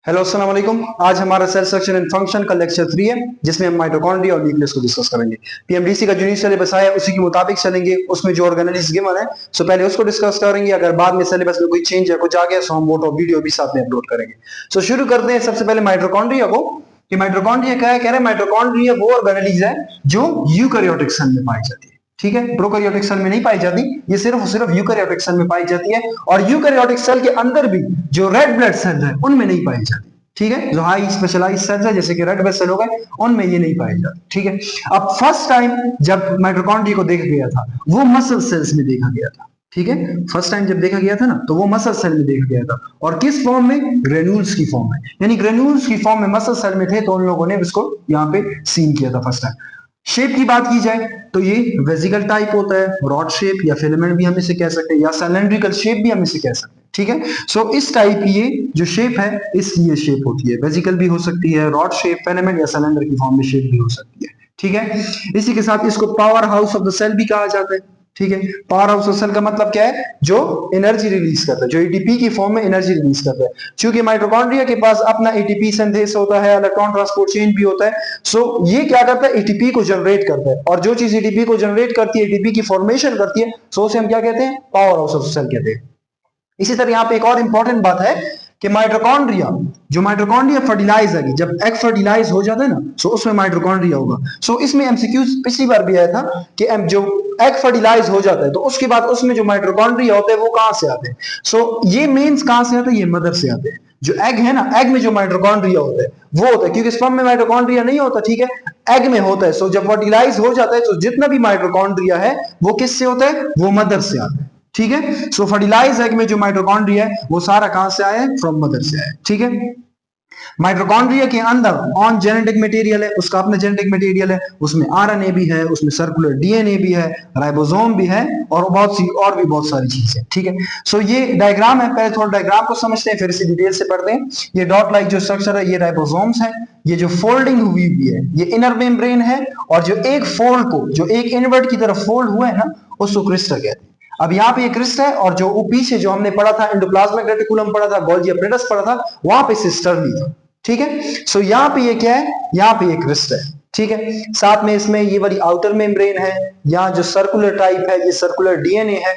Hello अस्सलाम वालेकुम। आज हमारा सेल स्ट्रक्चर एंड फंक्शन का लेक्चर 3 है, जिसमें हम माइटोकॉन्ड्रिया और न्यूक्लियस को डिस्कस करेंगे। पीएमडीसी का जो न्यू सिलेबस आया है उसी के मुताबिक चलेंगे। उसमें जो ऑर्गेनाइज गिवन है सो पहले उसको डिस्कस करेंगे। अगर बाद में सिलेबस में कोई चेंज या कुछ आ गया सो हम वो वीडियो भी साथ में अपलोड करेंगे। सो शुरू करते हैं सबसे पहले माइटोकॉन्ड्रिया को कि माइटोकॉन्ड्रिया क्या है। कह रहे हैं माइटोकॉन्ड्रिया वो ऑर्गेनाइज है जो यूकैरियोटिक सेल में पाई जाती है। ठीक है, प्रोकैरियोटिक सेल में नहीं पाई जाती, ये सिर्फ यूकैरियोटिक सेल में पाई जाती है। और यूकैरियोटिक सेल के अंदर भी जो रेड ब्लड सेल है उनमें नहीं पाई जाती। ठीक है, जो हाई स्पेशलाइज सेल्स है जैसे कि रेड ब्लड सेल हो गए उनमें ये नहीं पाई जाती। ठीक है, अब फर्स्ट टाइम जब माइटोकॉन्ड्रिया को देखा गया था वो मसल सेल्स में देखा गया था। ठीक है, फर्स्ट टाइम जब देखा गया था ना तो वो मसल सेल में देखा गया था। और किस फॉर्म में? ग्रेन्यूल्स की फॉर्म में, यानी ग्रेन्यूल्स की फॉर्म में मसल सेल में थे, तो उन लोगों ने इसको यहाँ पे सीन किया था फर्स्ट टाइम। शेप की बात की जाए तो ये वेजिकल टाइप होता है, रॉड शेप या फिलामेंट भी हम इसे कह सकते हैं, या सिलेंड्रिकल शेप भी हम इसे कह सकते हैं। ठीक है, सो इस टाइप की ये जो शेप है इसकी ये शेप होती है, वेजिकल भी हो सकती है, रॉड शेप, फिलामेंट या सिलेंडर की फॉर्म में शेप भी हो सकती है। ठीक है, इसी के साथ इसको power house of the cell भी कहा जाता है। ठीक है, पावर हाउस ऑफ सेल का मतलब क्या है? जो एनर्जी रिलीज करता है, जो एटीपी की फॉर्म में एनर्जी रिलीज करता है। क्योंकि माइटोकॉन्ड्रिया के पास अपना एटीपी सिंथेस होता है, इलेक्ट्रॉन ट्रांसपोर्ट चेन भी होता है। सो ये क्या करता है? एटीपी को जनरेट करता है, और जो चीज एटीपी को जनरेट करती है, एटीपी की फॉर्मेशन करती है, सो उसे हम क्या कहते हैं? पावर हाउस ऑफ सेल कहते हैं। इसी तरह यहाँ पे एक और इंपॉर्टेंट बात है कि माइटोकॉन्ड्रिया फर्टिलाइज है, जब एग फर्टिलाइज हो जाता है ना सो उसमें माइटोकॉन्ड्रिया होगा। सो इसमें एमसीक्यू पिछली बार भी आया था कि जो एग फर्टिलाइज हो जाता है तो उसके बाद उसमें जो माइटोकॉन्ड्रिया होते हैं वो कहां से आते हैं? सो ये मेंस कहां से आते हैं? ये मदर से आते हैं। जो एग है ना, एग में जो माइटोकॉन्ड्रिया होता है वो होता है, क्योंकि स्पर्म में माइटोकॉन्ड्रिया नहीं होता। ठीक है, एग में होता है। सो जब फर्टिलाइज हो जाता है तो जितना भी माइटोकॉन्ड्रिया है वो किससे होता है? वो मदर से आता है। ठीक है, सो फर्टिलाइज एग में जो माइटोकॉन्ड्रिया है वो सारा कहां से आया है? फ्रॉम मदर से आया है। ठीक है, माइटोकॉन्ड्रिया के अंदर ऑन जेनेटिक मटेरियल है, उसका अपना जेनेटिक मटेरियल है, उसमें आरएनए भी है, उसमें सर्कुलर डीएनए भी है, राइबोसोम भी है, और बहुत सारी चीजें। ठीक है, सो ये डायग्राम है, पहले थोड़ा डायग्राम को समझते हैं फिर इसे डिटेल से पढ़ते हैं। ये डॉट लाइक जो स्ट्रक्चर है ये राइबोसोम्स है। ये जो फोल्डिंग हुई है ये इनर मेम्ब्रेन है, और जो एक फोल्ड को, जो एक इनवर्ट की तरफ फोल्ड हुआ है ना उसको क्रिस्टा कहते हैं। अब यहाँ पे ये क्रिस्ट है, और जो पीछे जो हमने पढ़ा था एंडोप्लाज्मिक रेटिकुलम पढ़ा था, गोल्गी एपेरेटस पढ़ा था, वहां पे सिस्टर्नी था। ठीक है, सो यहाँ पे ये क्या है? यहाँ पे ये क्रिस्ट है। ठीक है, साथ में इसमें ये वाली आउटर मेम्ब्रेन है, यहाँ जो सर्कुलर टाइप है ये सर्कुलर डीएनए है।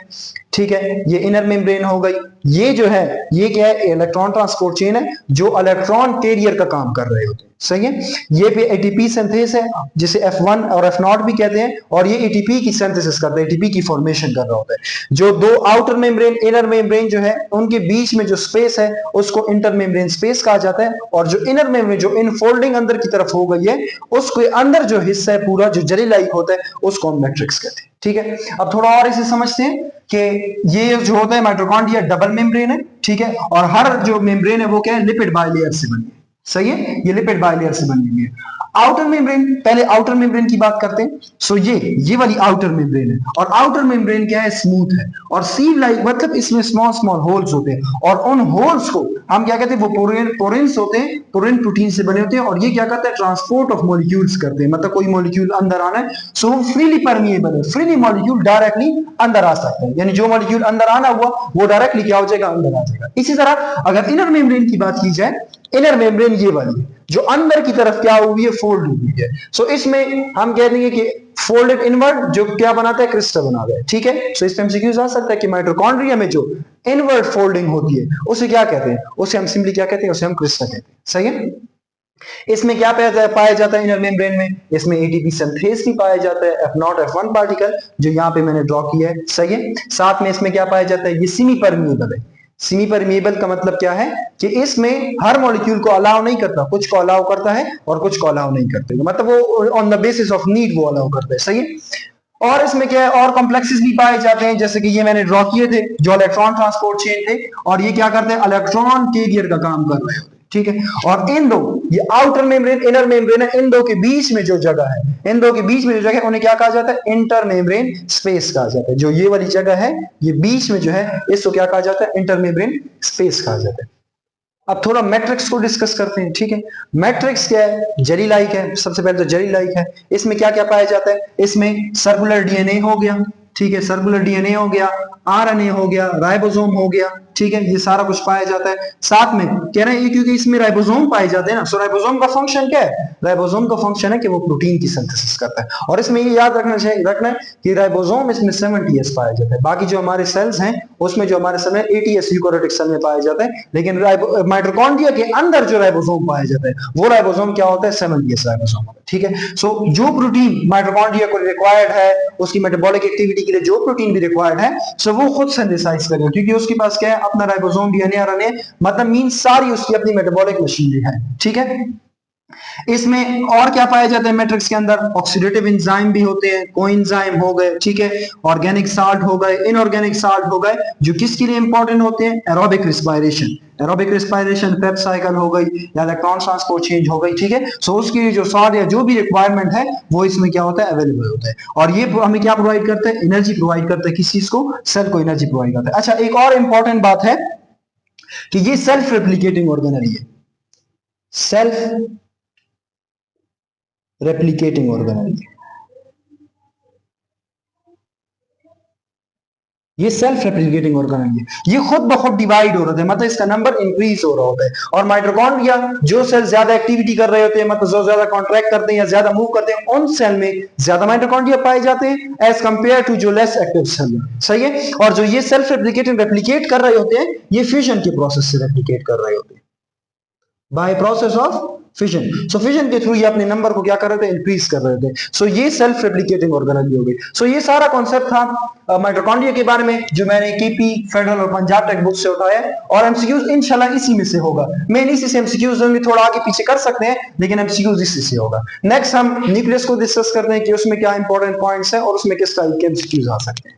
ठीक है, ये इनर मेम्ब्रेन हो गई। ये जो है ये क्या है? इलेक्ट्रॉन ट्रांसपोर्ट चेन है, जो इलेक्ट्रॉन कैरियर का काम कर रहे होते हैं। सही है, ये पे एटीपी सिंथेस है जिसे F1 और F0 भी कहते हैं, और ये एटीपी की सिंथेसिस करता है, एटीपी की फॉर्मेशन कर रहा होता है। जो दो आउटर मेम्ब्रेन इनर मेम्ब्रेन जो है उनके बीच में जो स्पेस है उसको इंटर मेम्ब्रेन स्पेस कहा जाता है, और जो इनर मेम्ब्रेन जो इनफोल्डिंग अंदर की तरफ हो गई है उसके अंदर जो हिस्सा है पूरा जो जेली लाइक होता है उसको हम मैट्रिक्स कहते हैं। ठीक है, अब थोड़ा और इसे समझते हैं कि ये जो होता है माइटोकॉन्ड्रिया डबल मेम्ब्रेन है। ठीक है, और हर जो मेम्ब्रेन है वो क्या है? लिपिड बाइलेयर से बनी है। सही है, ये लिपिड बाइलेयर से बनी हुई है। आउटर मेम्ब्रेन, पहले आउटर मेम्ब्रेन की बात करते हैं। सो ये वाली आउटर मेम्ब्रेन है, और आउटर मेम्ब्रेन क्या है? स्मूथ है, और सीव लाइक मतलब इसमें स्मॉल स्मॉल होल्स होते हैं, और उन होल्स को हम क्या कहते हैं? वो पोरेंस होते हैं, पोरेन प्रोटीन से बने होते हैं, और ये क्या करते हैं? ट्रांसपोर्ट ऑफ मॉलिक्यूल्स करते हैं। मतलब कोई मॉलिक्यूल अंदर आना है सो वो फ्रीली परमिएबल है, फ्रीली मॉलिक्यूल डायरेक्टली अंदर आ सकते हैं, यानी जो मॉलिक्यूल अंदर आना हुआ वो डायरेक्टली क्या हो जाएगा? अंदर आ जाएगा। इसी तरह अगर इनर मेम्ब्रेन की बात की जाए, इनर मेम्ब्रेन ये वाली है जो अंदर की तरफ क्या हुई है? फोल्ड हुई है। सो इसमें हम कह देंगे कि फोल्डेड इनवर्ट जो क्या बनाता है? क्रिस्टल बनाता है। ठीक है, सो इसमें एमसीक्यूज आ सकता है कि माइटोकॉन्ड्रिया में जो इनवर्ट फोल्डिंग होती है उसे क्या कहते हैं? उसे हम सिंपली क्या कहते हैं? उसे हम क्रिस्टल कहते हैं। सही है, इसमें क्या पाया जाता है? इनर मेम्ब्रेन में इसमें एटीपी सिंथेस भी पाया जाता है, F0 F1 पार्टिकल जो यहाँ पे मैंने ड्रॉ किया है। सही है, साथ में इसमें क्या पाया जाता है? ये सेमी परमिएबल है। सेमी परमिएबल का मतलब क्या है कि इसमें हर मॉलिक्यूल को अलाउ नहीं करता, कुछ को अलाउ करता है और कुछ को अलाउ नहीं करते, मतलब वो on the basis of need वो अलाउ करता है। सही है, और इसमें क्या है? और कॉम्प्लेक्सेस भी पाए जाते हैं, जैसे कि ये मैंने ड्रॉ किए थे जो इलेक्ट्रॉन ट्रांसपोर्ट चेन थे, और ये क्या करते हैं? इलेक्ट्रॉन कैरियर का काम कर रहे होते हैं। ठीक है, और इन दो, ये आउटर मेम्ब्रेन इनर मेम्ब्रेन है, इन दो के बीच में जो जगह है, इन दो के बीच में जो जगह है उन्हें क्या कहा जाता है? इंटर मेम्ब्रेन स्पेस कहा जाता है। जो ये वाली जगह है ये बीच में जो है इसको क्या कहा जाता है? इंटर मेम्ब्रेन स्पेस कहा जाता है। अब थोड़ा मैट्रिक्स को डिस्कस करते हैं। ठीक है, मैट्रिक्स क्या है? जेली लाइक है। सबसे पहले तो जेली लाइक है, इसमें क्या क्या पाया जाता है? इसमें सर्कुलर डीएनए हो गया। ठीक है, सर्कुलर डीएनए हो गया, आरएनए हो गया, राइबोसोम हो गया। ठीक है, ये सारा कुछ पाया जाता है। साथ में कह रहे हैं क्योंकि इसमें राइबोसोम पाए जाते हैं ना, सो राइबोसोम का फंक्शन क्या है? राइबोसोम का फंक्शन है कि वो प्रोटीन की सिंथेसिस करता है। और इसमें ये याद रखना है कि राइबोसोम इसमें 70s पाया जाता है। बाकी जो हमारे सेल्स हैं उसमें जो हमारे सेल 80s यूकोरियोटिक सेल में पाया जाता है, लेकिन माइटोकॉन्ड्रिया के अंदर जो राइबोसोम पाया जाता है वो राइबोसोम क्या होता है? 70s राइबोसोम होता है, ठीक है। सो जो प्रोटीन माइटोकॉन्ड्रिया को रिक्वायर्ड है, उसकी मेटाबॉलिक एक्टिविटी के लिए जो प्रोटीन भी रिक्वायर्ड है, सो वो खुद सिंथेसाइज करेगा, क्योंकि उसके पास क्या है? अपना राइबोसोम, डीएनए, आरएनए, मतलब मींस सारी उसकी अपनी मेटाबॉलिक मशीनरी है, ठीक है। इसमें और क्या पाया जाता है? मैट्रिक्स के अंदर ऑक्सीडेटिव एंजाइम भी होते हैं, कोएंजाइम हो गए, ठीक है, ऑर्गेनिक साल्ट हो गए, इनऑर्गेनिक साल्ट हो गए, जो किसके लिए इंपॉर्टेंट होते हैं? एरोबिक रिस्पायरेशन, एरोबिक रिस्पायरेशन, पेप साइकिल हो गई या इलेक्ट्रॉन ट्रांसपोर्ट चेंज हो गई, ठीक है। सो उसकी जो सॉल्ट या जो भी रिक्वायरमेंट है वो इसमें क्या होता है? अवेलेबल होता है। और ये हमें क्या प्रोवाइड करता है? एनर्जी प्रोवाइड करता है। किस चीज को? सेल को एनर्जी प्रोवाइड करता है। अच्छा, एक और इंपॉर्टेंट बात है कि ये सेल्फ रेप्लिकेटिंग ऑर्गेनली है, सेल्फ रेप्लिकेटिंग ऑर्गेनल, ये सेल्फ रेप्लिकेटिंग ऑर्गेनल है, ये खुद ब खुद डिवाइड हो रहा है, मतलब इसका नंबर इंक्रीज हो रहा होता है। और माइटोकॉन्ड्रिया जो सेल ज्यादा एक्टिविटी कर रहे होते हैं, मतलब जो ज्यादा कॉन्ट्रैक्ट करते हैं या ज्यादा मूव करते हैं, उन सेल में ज्यादा माइटोकॉन्ड्रिया पाए जाते हैं एज कंपेयर टू जो लेस एक्टिव सेल, सही है। और जो ये सेल्फ रेप्लिकेटिंग रेप्लिकेट कर रहे होते हैं, ये फ्यूजन के प्रोसेस से रेप्लिकेट कर रहे होते हैं, by process of fission. So fission के थ्रू ये अपने नंबर को क्या कर रहे थे? इंक्रीज कर रहे थे। सो ये सेल्फ रेप्लिकेटिंग ऑर्गेनल हो गई। सो ये सारा कॉन्सेप्ट था माइटोकॉन्ड्रिया के बारे में, जो मैंने केपी, फेडरल और पंजाब टेक बुक से उठाया है। और एमसीक्यूज इंशाल्लाह इसी में से होगा। मेन इसी से एमसीक्यूज होंगे, थोड़ा आगे पीछे कर सकते हैं, लेकिन एमसीक्यूज इसी से होगा। नेक्स्ट हम न्यूक्लियस को डिस्कस करते हैं कि उसमें क्या इंपॉर्टेंट पॉइंट्स हैं और उसमें किस टाइप के एमसीक्यूज आ सकते हैं।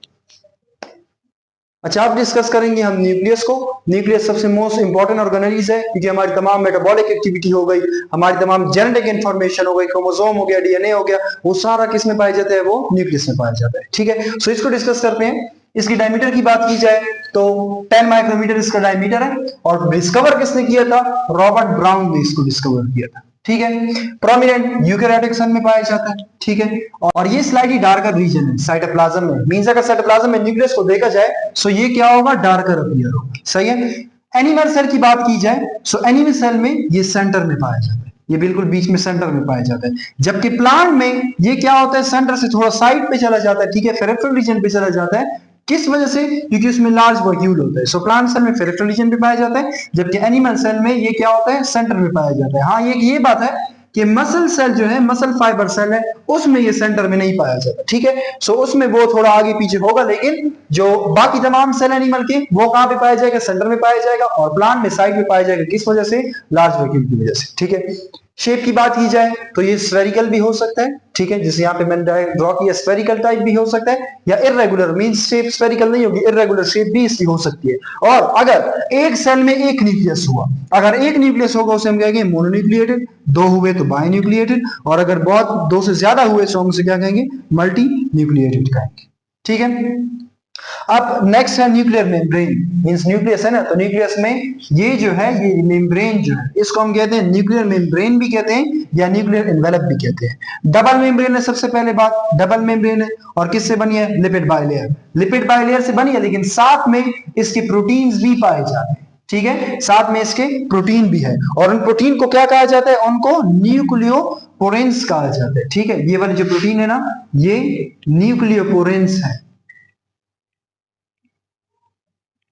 अच्छा, अब डिस्कस करेंगे हम न्यूक्लियस को। न्यूक्लियस सबसे मोस्ट इंपॉर्टेंट ऑर्गेनेलीज है, क्योंकि हमारी तमाम मेटाबॉलिक एक्टिविटी हो गई, हमारी तमाम जेनेटिक इंफॉर्मेशन हो गई, क्रोमोसोम हो गया, डीएनए हो गया, वो सारा किस में पाया जाता है? वो न्यूक्लियस में पाया जाता है, ठीक है। सो इसको डिस्कस करते हैं। इसकी डायमीटर की बात की जाए तो 10 माइक्रोमीटर इसका डायमीटर है। और डिस्कवर किसने किया था? रॉबर्ट ब्राउन ने इसको डिस्कवर किया था, ठीक है। प्रोमिनेंट यूकेरियोटिक सेल में पाया जाता है, ठीक है। और ये स्लाइटली डार्कर रीजन है साइटोप्लाज्म में, मींस अगर साइटोप्लाज्म में न्यूक्लियस को देखा जाए सो ये क्या होगा? डार्कर अपीयर होगा, सही है। एनिमल सेल की बात की जाए सो एनिमल सेल में ये सेंटर में पाया जाता है, ये बिल्कुल बीच में सेंटर में पाया जाता है। जबकि प्लांट में ये क्या होता है? सेंटर से थोड़ा साइड पे चला जाता है, ठीक है, पेरिफेरल रीजन पे चला जाता है। किस वजह से? क्योंकि उसमें लार्ज वैक्यूल होता है। सो प्लांट सेल में पेरिफेरल रीजन पे पाया जाता है, जबकि एनिमल सेल में ये क्या होता है? सेंटर में पाया जाता है। हाँ, ये बात है कि मसल सेल जो है, मसल फाइबर सेल है, उसमें ये सेंटर में नहीं पाया जाता, ठीक है। सो उसमें वो थोड़ा आगे पीछे होगा, लेकिन जो बाकी तमाम सेल एनिमल के, वो कहां पे पाया जाएगा? सेंटर में पाया जाएगा। और प्लांट में साइड में पाया जाएगा। किस वजह से? लार्ज वैक्यूल की वजह से, ठीक है। शेप की बात की जाए तो ये स्फेरिकल भी हो सकता है, ठीक है, जैसे यहाँ पे मैंने ड्रॉ किया, स्फेरिकल टाइप भी हो सकता है, या इरेगुलर, मींस शेप स्फेरिकल नहीं होगी, इरेगुलर शेप भी इसकी हो सकती है। और अगर एक सेल में एक न्यूक्लियस हुआ, अगर एक न्यूक्लियस होगा उसे हम कहेंगे मोनोन्यूक्लिएटेड, दो हुए तो बाइन्यूक्लिएटेड, और अगर बहुत दो से ज्यादा हुए तो हम उसे क्या कहेंगे? मल्टी न्यूक्लिएटेड कहेंगे, ठीक है। अब नेक्स्ट है न्यूक्लियर मेम्ब्रेन, मींस न्यूक्लियस है ना, तो न्यूक्लियस में ये जो है, ये मेम्ब्रेन जो है, इसको हम कहते हैं न्यूक्लियर मेम्ब्रेन भी कहते हैं या न्यूक्लियर एनवेलप भी कहते हैं। डबल मेम्ब्रेन है, सबसे पहले बात, डबल मेम्ब्रेन है। और किससे बनी है? लिपिड बाइलेयर, लिपिड बाइलेयर से बनी है, लेकिन साथ में इसके प्रोटीन्स भी पाए जाते हैं, ठीक है, साथ में इसके प्रोटीन भी है। और उन प्रोटीन को क्या कहा जाता है? उनको न्यूक्लियोपोरेंस कहा जाता है, ठीक है। ये वाली जो प्रोटीन है ना, ये न्यूक्लियोपोरेंस है,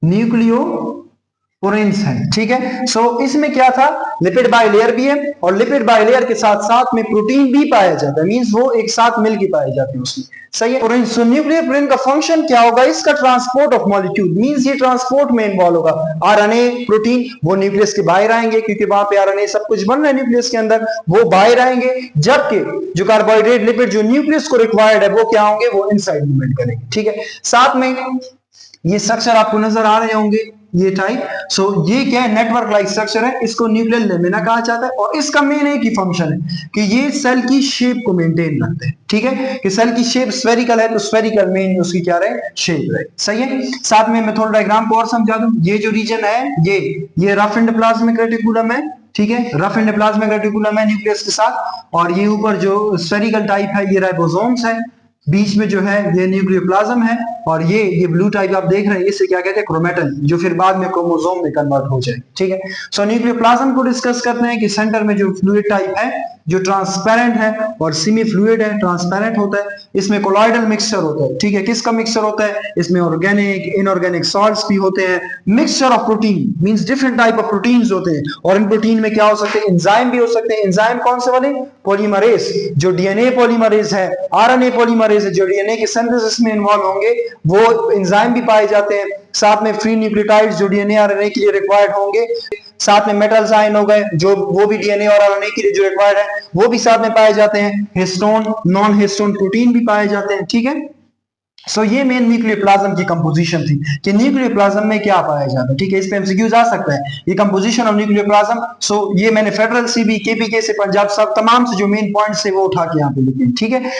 न्यूक्लियोपोरेंस है, ठीक है। सो इसमें क्या था? लिपिड बाइलेयर भी है, और लिपिड बाइलेयर के साथ साथ में प्रोटीन भी पाया जाता है, मींस वो एक साथ मिलकर पाए जाते हैं उसमें, सही है। सो न्यूक्लियर पोरेन का फंक्शन क्या होगा? इसका ट्रांसपोर्ट ऑफ मॉलिक्यूल, मींस ये ट्रांसपोर्ट में इन्वॉल्व होगा। आरएनए, प्रोटीन, वो न्यूक्लियस के बाहर आएंगे, क्योंकि वहां पे आरएनए सब कुछ बन रहा है न्यूक्लियस के अंदर, वो बाहर आएंगे। जबकि जो कार्बोहाइड्रेट, लिपिड जो न्यूक्लियस को रिक्वायर्ड है, वो क्या होंगे? वो इनसाइड मूवमेंट करेंगे, ठीक है। साथ में ये स्ट्रक्चर आपको नजर आ रहे होंगे, ये टाइप। सो ये क्या है? नेटवर्क लाइक स्ट्रक्चर है, इसको न्यूक्लियर लेमिना कहा जाता है। और इसका मेन एक ही फंक्शन है कि ये सेल की शेप को मेंटेन रखते हैं, ठीक है, कि सेल की शेप स्फेरिकल है तो स्फेरिकल मेन उसकी क्या रहे? शेप रहे, सही है। साथ में मैं थोड़ा डायग्राम को और समझा दूं। ये जो रीजन है, ये रफ एंडोप्लाज्मिक रेटिकुलम है, ठीक है, रफ एंडोप्लाज्मिक रेटिकुलम है न्यूक्लियस के साथ। और ये ऊपर जो स्फेरिकल टाइप है, ये राइबोसोम्स है, बीच में जो है ये न्यूक्लियोप्लाज्म है, और ये ब्लू टाइप आप देख रहे हैं, इसे क्या कहते हैं, क्रोमेटिन, जो फिर बाद में क्रोमोसोम में कन्वर्ट हो जाए। ठीक है, सो न्यूक्लियोप्लाज्म को डिस्कस करते हैं कि सेंटर में जो फ्लूइड टाइप है जो ट्रांसपेरेंट है और सेमी फ्लूइड है, ट्रांसपेरेंट होता है, इसमें कोलॉइडल मिक्सचर होता है। ठीक है, किसका मिक्सचर होता है, इसमें ऑर्गेनिक इनऑर्गेनिक सॉल्ट्स भी होते हैं, mixture of protein means different type of proteins होते हैं, और इन प्रोटीन में क्या हो सकते हैं, एंजाइम भी हो सकते हैं। एंजाइम कौन से वाले, पॉलीमरेज, जो डीएनए पॉलीमरेज है, आरएनए पॉलीमरेज है, जो डीएनए के सिंथेसिस में इन्वॉल्व होंगे, वो एंजाइम भी पाए जाते हैं। साथ में फ्री न्यूक्लियोटाइड्स जो डीएनए आरएनए के लिए रिक्वायर्ड होंगे, साथ में मेटल्स आयन हो गए जो वो भी डीएनए और आरएनए के लिए जो रिक्वायर्ड है वो भी साथ में पाए जाते हैं। हिस्टोन, नॉन हिस्टोन प्रोटीन भी पाए जाते हैं। ठीक है, सो ये मेन न्यूक्लियोप्लाज्म की कंपोजिशन थी कि न्यूक्लियोप्लाज्म में क्या पाया जाता है। ठीक है, इस पे एमसीक्यूज आ सकता है, ये कंपोजिशन ऑफ न्यूक्लियोप्लाज्म। सो ये मैंने फेडरल सीबी, केपीके से, पंजाब सब तमाम से जो मेन पॉइंट्स है वो उठा के यहाँ पे लिखे। ठीक है,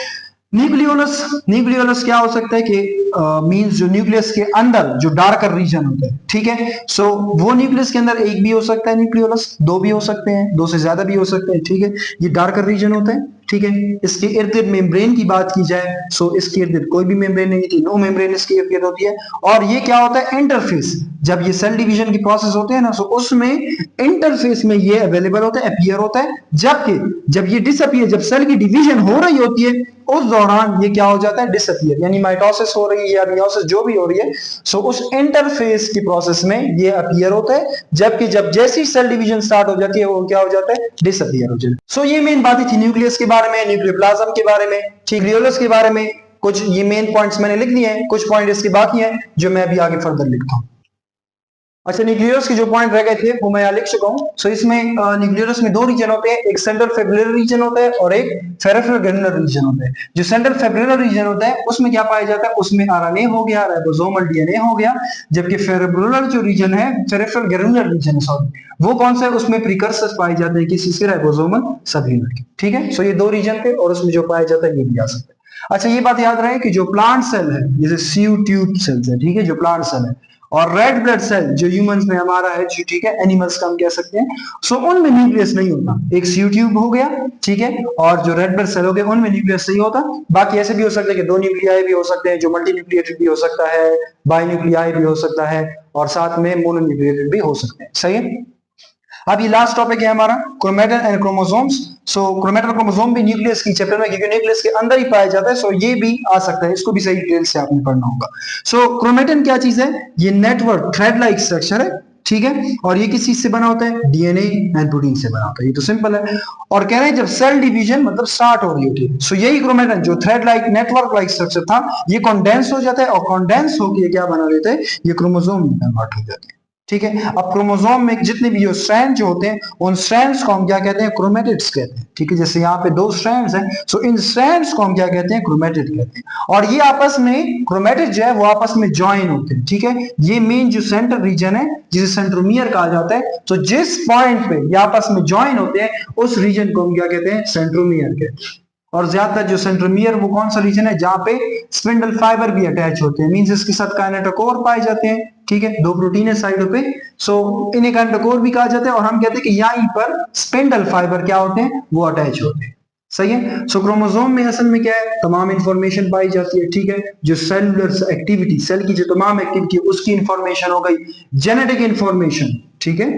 न्यूक्लियोलस, न्यूक्लियोलस क्या हो सकता है कि मींस जो न्यूक्लियस के अंदर जो डार्कर रीजन होता है। ठीक है, सो वो न्यूक्लियस के अंदर एक भी हो सकता है न्यूक्लियोलस, दो भी हो सकते हैं, दो से ज्यादा भी हो सकते हैं। ठीक है, ये डार्कर रीजन होता है। ठीक है, इसके इर्द गिर्द मेम्ब्रेन की बात की जाए, सो इसके इर्द गिर्द कोई भी मेम्ब्रेन नहीं थी, नो मेम्ब्रेन इसके इर्द गिर्द होती है। और ये क्या होता है, इंटरफेस, जब ये सेल डिवीजन की प्रोसेस होते हैं ना, सो उसमें इंटरफेस में ये अवेलेबल होता है, अपीयर होता है। जबकि जब ये डिसअपीयर, जब सेल की डिवीजन हो रही होती है उस दौरान ये क्या हो जाता है, डिसअपीयर, यानी माइटोसिस हो रही है या मियोसिस जो भी हो रही है, सो उस इंटरफेस की प्रोसेस में ये अपीयर होता है। जबकि जब जैसी सेल डिवीजन स्टार्ट हो जाती है वो क्या हो जाता है, डिसअपीयर हो जाता है। सो ये मेन बातें थी न्यूक्लियस के बारे में, न्यूक्लियोप्लाज्म के बारे में, न्यूक्लियोलस के बारे में। कुछ ये मेन पॉइंट्स मैंने लिख दिए हैं, कुछ पॉइंट इसके बाकी हैं जो मैं अभी आगे फर्दर लिखता हूँ। अच्छा, न्यूक्लियस के जो पॉइंट रह गए थे वो मैं यहाँ लिख चुका हूँ। सो इसमें न्यूक्लियस में दो रीजन होते हैं, एक सेंट्रल फेब्रिलर रीजन होता है और एक पेरिफेरल ग्रेनुलर रीजन होता है। जो सेंट्रल फेब्रिलर रीजन होता है उसमें क्या पाया जाता है, उसमें आरएनए हो गया, राइबोसोमल डीएनए हो गया। जबकि फेब्रिलर जो रीजन है, पेरिफेरल ग्रेनुलर रीजन है सॉरी, वो कौन सा है, उसमें प्रीकर्सर्स पाए जाते हैं किसी से, राइबोसोमल सबयूनिट के। ठीक है, सो ये दो रीजन थे और उसमें जो पाया जाता है ये भी आ सकता है। अच्छा, ये बात याद रहे कि जो प्लांट सेल है, जैसे सीयू ट्यूब सेल्स है, ठीक है, जो प्लांट सेल है, और रेड ब्लड सेल जो ह्यूमंस में हमारा है, ठीक है, एनिमल्स का हम कह सकते हैं, सो उनमें न्यूक्लियस नहीं होता। एक सीयू ट्यूब हो गया, ठीक है, और जो रेड ब्लड सेल हो गया उनमें न्यूक्लियस नहीं होता। बाकी ऐसे भी हो सकता है कि दो न्यूक्लियाई भी हो सकते हैं, जो मल्टी न्यूक्लिएटेड भी हो सकता है, बाई न्यूक्लियाई भी हो सकता है, और साथ में मोनो न्यूक्लिएटेड भी हो सकते हैं। सही है, अब ये लास्ट टॉपिक है हमारा chromatin and chromosomes. So chromatin chromosome भी न्यूक्लियस की चैप्टर में, क्योंकि न्यूक्लियस के अंदर ही पाया जाता है, सो ये भी आ सकता है, इसको भी सही डिटेल से आपने पढ़ना होगा। सो क्रोमेटिन क्या चीज है, ये नेटवर्क थ्रेड लाइक स्ट्रक्चर है। ठीक है, और ये किस चीज से बना होता है, डीएनए एंड प्रोटीन से बना होता है। ये तो सिंपल है। और कह रहे हैं जब सेल डिवीजन मतलब स्टार्ट हो रही होती है, सो यही क्रोमेटिन जो thread like network like structure था, ये कॉन्डेंस हो जाता है, और कॉन्डेंस होकर क्या बना देते हैं, ये क्रोमोसोम में कन्वर्ट हो जाते हैं। ठीक है, अब क्रोमोसोम में जितने भी जो स्ट्रैंड जो होते हैं, उन स्ट्रैंड्स को हम क्या कहते हैं, क्रोमेटिड्स कहते हैं। ठीक है, जैसे यहाँ पे दो स्ट्रैंड्स हैं, सो इन स्ट्रैंड्स को हम क्या कहते हैं, क्रोमेटिड कहते हैं। और ये आपस में क्रोमेटिड जो है वो आपस में ज्वाइन होते हैं। ठीक है, ये मेन जो सेंटर रीजन है जिसे सेंट्रोमियर कहा जाता है, तो जिस पॉइंट पे ये आपस में ज्वाइन होते हैं उस रीजन को हम क्या कहते हैं, सेंट्रोमियर कहते हैं। और ज्यादातर जो सेंट्रोमियर वो कौन सा रीजन है, जहां पे स्पिंडल फाइबर भी अटैच होते हैं, मींस इसके साथ काइनेटोकोर पाए जाते हैं। ठीक है, दो प्रोटीन है साइडों पे, सो इन्हें काइनेटोकोर भी कहा जाता है, और हम कहते हैं कि यहीं पर स्पिंडल फाइबर क्या होते हैं, वो अटैच होते हैं। सही है, सो क्रोमोसोम में असल में क्या है, तमाम इंफॉर्मेशन पाई जाती है। ठीक है, जो सेलुलर एक्टिविटी, सेल की जो तमाम एक्टिविटी उसकी इंफॉर्मेशन हो गई, जेनेटिक इंफॉर्मेशन। ठीक है,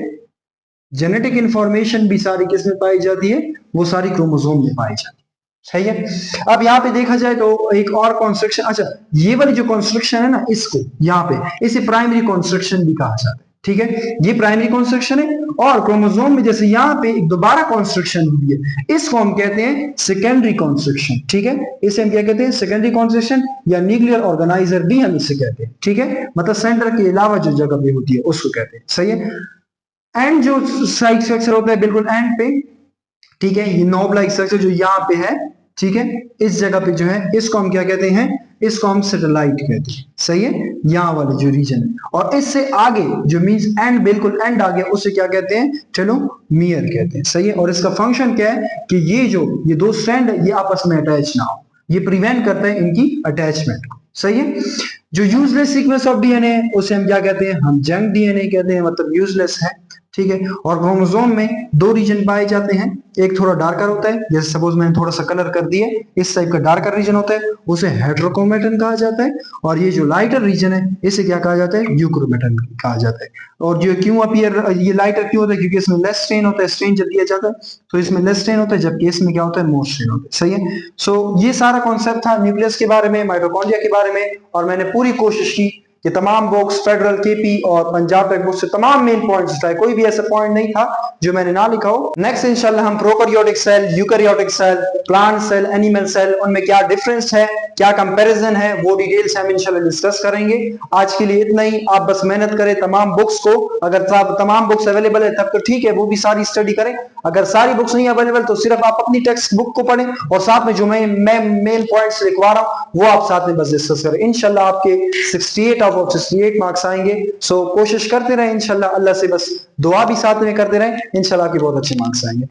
जेनेटिक इंफॉर्मेशन भी सारी किसमें पाई जाती है, वो सारी क्रोमोसोम में पाई जाती है। सही है, अब यहाँ पे देखा जाए तो एक और कॉन्स्ट्रक्शन, अच्छा ये वाली जो कॉन्स्ट्रक्शन है ना, इसको यहाँ पे इसे प्राइमरी कॉन्स्ट्रक्शन भी कहा जाता है। ठीक है, ये प्राइमरी कॉन्स्ट्रक्शन है, और क्रोमोसोम में जैसे यहाँ पे एक दोबारा कॉन्स्ट्रक्शन हुई है, इसको हम कहते हैं सेकेंडरी कॉन्स्ट्रक्शन। ठीक है, इसे हम क्या कहते हैं, सेकेंडरी कॉन्स्ट्रक्शन, या न्यूक्लियर ऑर्गेनाइजर भी हम इसे कहते हैं। ठीक है, मतलब सेंटर के अलावा जो जगह पे होती है उसको कहते हैं। सही है, एंड जो साइड स्ट्रक्चर होता है बिल्कुल एंड पे, ठीक है, ये नॉब लाइक स्ट्रक्चर जो यहाँ पे है, ठीक है, इस जगह पे जो है इसको हम क्या कहते हैं, इसको हम सैटेलाइट कहते हैं। सही है, यहाँ वाले जो रीजन है, और इससे आगे जो मींस एंड, बिल्कुल एंड आ गया, उसे क्या कहते हैं, टेलोमियर कहते हैं। सही है, और इसका फंक्शन क्या है कि ये दो स्ट्रैंड है, ये आपस में अटैच ना हो, ये प्रिवेंट करता है इनकी अटैचमेंट को। सही है, जो यूजलेस सीक्वेंस ऑफ डीएनए उसे हम क्या कहते हैं, हम जंक डीएनए कहते हैं, मतलब यूजलेस है। ठीक है। और क्रोमोसोम में दो रीजन पाए जाते हैं, एक थोड़ा डार्कर होता है, जैसे सपोज मैंने थोड़ा सा कलर कर दिया, इस टाइप का डार्कर रीजन होता है, उसे हेटेरोक्रोमेटन कहा जाता है। और ये जो लाइटर रीजन है इसे क्या कहा जाता है, यूक्रोमेटन कहा जाता है। और जो क्यों अपीयर ये लाइटर क्यों होता है, क्योंकि इसमें लेस स्ट्रेन होता है, स्ट्रेन जब दिया जाता है तो इसमें लेस स्ट्रेन होता है, जबकि इसमें क्या होता है, मोर स्ट्रेन होता है। सही है। सो ये सारा कॉन्सेप्ट था न्यूक्लियस के बारे में, माइटोकॉन्ड्रिया के बारे में, और मैंने पूरी कोशिश की कि तमाम बुक्स, फेडरल, केपी और पंजाब टेक बुक से तमाम मेन पॉइंट्स उठाए, कोई भी ऐसा पॉइंट नहीं था जो मैंने ना लिखा हो। नेक्स्ट इंशाल्लाह हम prokaryotic cell, eukaryotic cell, plant cell, animal cell, उनमें क्या डिफरेंस है, क्या कंपैरिजन है, वो डिटेल्स हम इंशाल्लाह डिस्कस करेंगे। आज के लिए इतना ही। आप बस मेहनत करें तमाम बुक्स को, अगर तमाम बुक्स अवेलेबल है तब तो ठीक है, वो भी सारी स्टडी करें। अगर सारी बुक्स नहीं अवेलेबल तो सिर्फ आप अपनी टेक्स्ट बुक को पढ़ें और साथ में जो मैं मेन पॉइंट्स लिखवा रहा हूं वो आप साथ में बस डिस्कस करें। इंशाल्लाह आपके 68 आउट ऑफ 68 मार्क्स आएंगे। सो कोशिश करते रहें इंशाल्लाह, अल्लाह से बस दुआ भी साथ में करते रहें, इंशाल्लाह आपके बहुत अच्छे मार्क्स आएंगे।